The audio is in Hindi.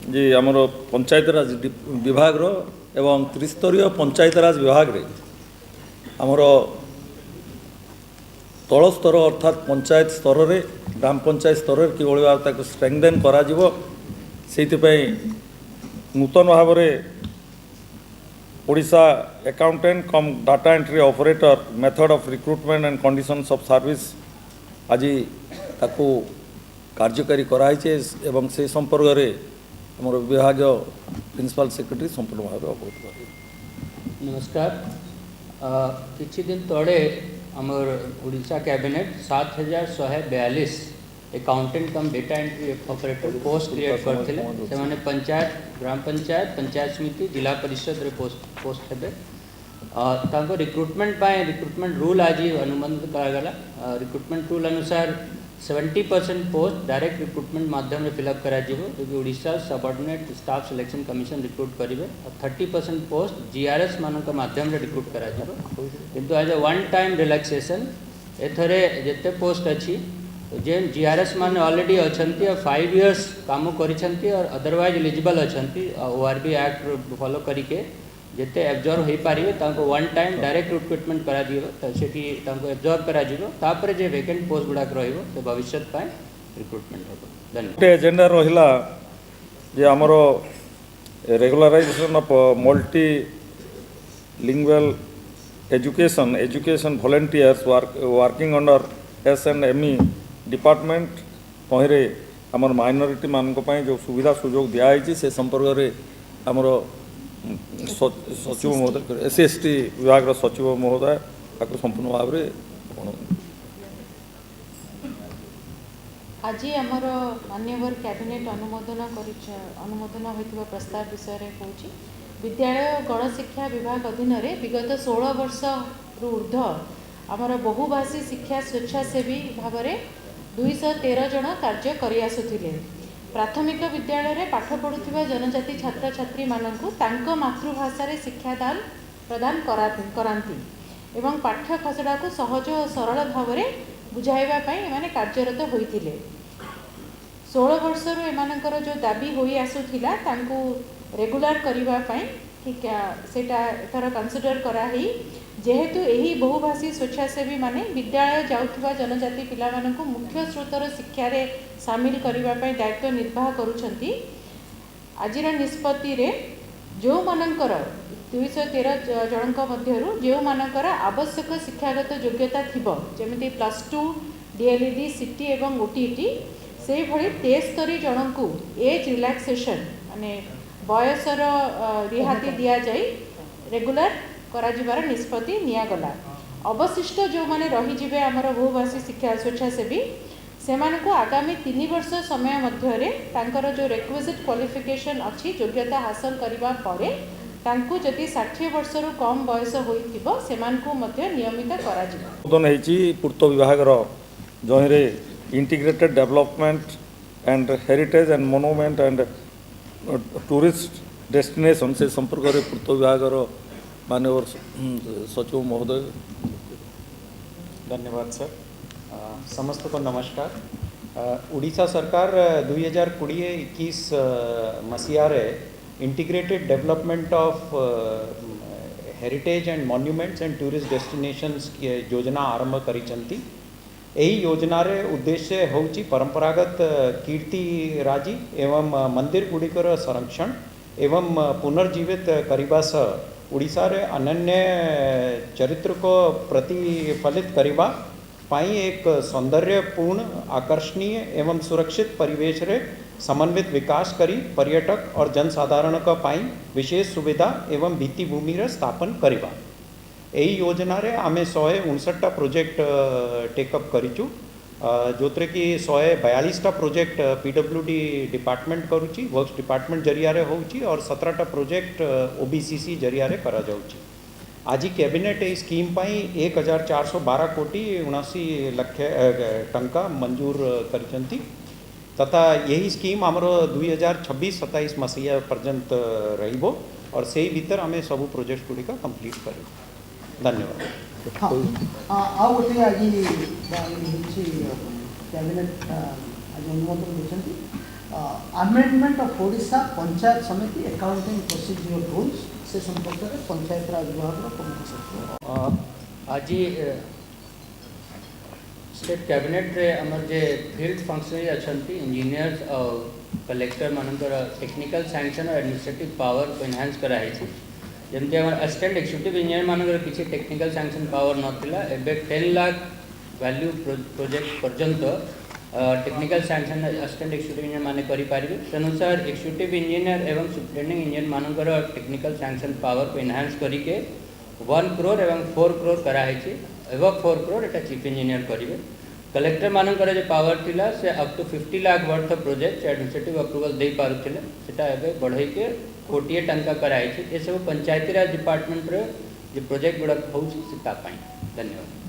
जे आमर पंचायतराज विभाग एवं त्रिस्तरीय पंचायतराज विभाग रे आमर तल स्तर अर्थात पंचायत स्तर रे ग्राम पंचायत स्तर रे किभଳି भाव ताको स्ट्रेंथेन करा जिवो सेइथिपई नूतन भाव में Odisha accountant come data entry operator method of recruitment and conditions of service आज ताकू कार्यकारी कराई एवं से संपर्क में आम विभाग प्रिंसिपल सेक्रेटरी संपूर्ण भाव अवगत कर। नमस्कार। किछि दिन तले आमर ओडिशा कैबिनेट 7142 अकाउंटेंट कम data entry operator post create करते से पंचायत ग्राम पंचायत पंचायत समिति जिला परिषद रे पोस्ट हेबे तांको रिक्रुटमेंट रूल आज अनुमोदन करागला। रिक्रुटमेंट रूल अनुसार 70% पोस्ट डायरेक्ट रिक्रुटमेंट माध्यम रे फिलअप करा जिवो जो Odisha subordinate staff selection commission recruit करिवे और 30% पोस्ट जीआरएस मानक माध्यम रे रिक्रुट करा जिवो किंतु as a one time relaxation एथरे जेते पोस्ट अछि जेन जीआरएस मान ऑलरेडी अच्छी और 5 इयर्स काम करिसेंती और अदरवाइज एलिजिबल अच्छी ओआरबी एक्ट फॉलो करके जिते एब्जॉर्व हो पारे तांको वन टाइम डायरेक्ट रिक्रुटमेंट करा दियो सेठी तांको एब्जॉर्व करा जिवो तापर जे वैकेंट पोस्ट गुडा रहिबो तो भविष्य पाए रिक्रुटमेंट होबो। धन्यवाद। एजेंडा रहिला जे हमरो regularization of multilingual education volunteers working under S and M E department तहिरे आमर माइनॉरिटी मानक पई जो सुविधा सुजोग दिया है से संपर्क में आमर सचिव महोदय एससी विभाग सचिव महोदय ताको संपूर्ण भाव में आज आमर मान्यवर कैबिनेट अनुमोदन होइतिबा प्रस्ताव विषय रे कहूची। विद्यालय गणशिक्षा विभाग अधीन रे विगत 16 वर्ष रु ऊर्ध्व आमर बहुभाषी शिक्षा स्वेच्छासेवी भाव में 213 जन कार्य करि आसुथिले। प्राथमिक विद्यालय रे पाठ पढ़ुथिबा जनजाति छात्र छात्री माननकु तांको मातृभाषा रे शिक्षादान प्रदान करांती एवं पाठ खसड़ा को सहज और सरल भाव में बुझाइबा पई माने कार्यरत होइथिले। 16 वर्ष रु एमानकर जो दाबी होई आसुथिला तांको रेगुलर करिबा पई ठीक सेटा एथर कंसीडर कराही जेहेतु यही बहुभाषी स्वेच्छासेवी माने विद्यालय जाउथबा जनजाति पिला मानकु मुख्य स्रोतर शिक्षा रे शामिल करिबा पई दायित्व निर्वाह करूछंती। आजिर निष्पत्ति रे जो मानकर 213 जनक मध्यरु जो मानकर आवश्यक शिक्षागत योग्यता थिबो जेमिति +2 डीएलईडी सिटी एवं ओटीटी से भली 73 जनकु एज रिलैक्सेशन माने बयसर रिहाती दिया जाई रेगुलर करा जिबार निष्पत्ति निया गला। अवशिष्ट जो माने रही जिबे हमर बहुभाषी शिक्षा स्वेच्छासेवी से मानकु आगामी 3 वर्ष समय मध्य रे तांकर जो रिक्विजिट क्वालिफिकेशन अछि योग्यता हासिल करिबा परे तांकु जदि 60 वर्ष रु कम बयस होइतिबो से मानकु मध्य नियमित करा जिबो। उदन हेची पूर्त विभाग रो जहिरे integrated development and heritage and monument and tourist destination से संपर्क में पूर्त विभाग माननीय सचिव महोदय। धन्यवाद सर। समस्त को नमस्कार। उड़ीसा सरकार 2020-21 मसीह integrated development of heritage and monuments and tourist destinations योजना आरंभ करिसंती। यही योजना रे उद्देश्य होउची परंपरागत कीर्ति राजी एवं मंदिर गुड़िकर संरक्षण एवं पुनर्जीवित करिबा सह उड़ीसा रे अनन्य चरित्र को प्रतिफलित करिबा पाई एक सौंदर्यपूर्ण आकर्षणीय एवं सुरक्षित परिवेश रे समन्वित विकास करी पर्यटक और जनसाधारण का पाई विशेष सुविधा एवं भित्तिभूमि रे स्थापन करिबा। यही योजना रे आमे 159 प्रोजेक्ट टेकअप करिचु जो कि 142 प्रोजेक्ट पीडब्ल्यूडी डिपार्टमेंट करुची वर्क्स डिपार्टमेंट जरिया रे होउची और 17 प्रोजेक्ट ओबीसीसी जरिया रे करा जाउची। आज कैबिनेट ए स्कीम पाई 1412 कोटी 79 लाख टंका मंजूर करिसंती तथा यही स्कीम हमरो 2026-27 मसीहा पर्यंत रहिबो और सेही भीतर हमें सब प्रोजेक्ट गुडी का कंप्लीट करिबो। धन्यवाद। हाँ आ गोटे आज कैबिनेट आज अनुमोदन देते अमेंडमेंट ऑफ ओडिशा पंचायत समिति अकाउंटिंग प्रोसीजर रूल्स से संपर्क में पंचायत राज विभाग प्रमुख सचिव आज स्टेट कैबिनेट रे हमर जे फील्ड फंक्शनरी अछंती इंजीनियर्स और कलेक्टर मानकर टेक्निकल सैंक्शन और एडमिनिस्ट्रेटिव पावर को एनहांस करा है जमती हमर असिस्टेंट एक्जीक्यूटिव इंजीनियर मानकर किसी टेक्निकल सैंक्शन पावर नथिला एबे 10 लाख वैल्यू प्रोजेक्ट पर्यंत technical sanction assistant executive engineer माने करि पारिबे तनुसार एक्जीक्यूटिव इंजीनियर एवं सुपरिटेंडिंग इंजीनियर मानकर टेक्निकल सैंक्शन पावर को एनहांस करी के 1 करोड़ एवं 4 करोड़ करा है एवं 4 करोड़ एटा चीफ इंजीनियर करिवे कलेक्टर मानकर जो पावर थिला से up to 50 lakh worth project administrative approval दे पारुथिले सेटा एबे बढ़ई के 40 टंका कराई ए सब पंचायती राज डिपार्टमेंट रे जो प्रोजेक्ट गुड़ा होउछि से ता पाई धन्यवाद।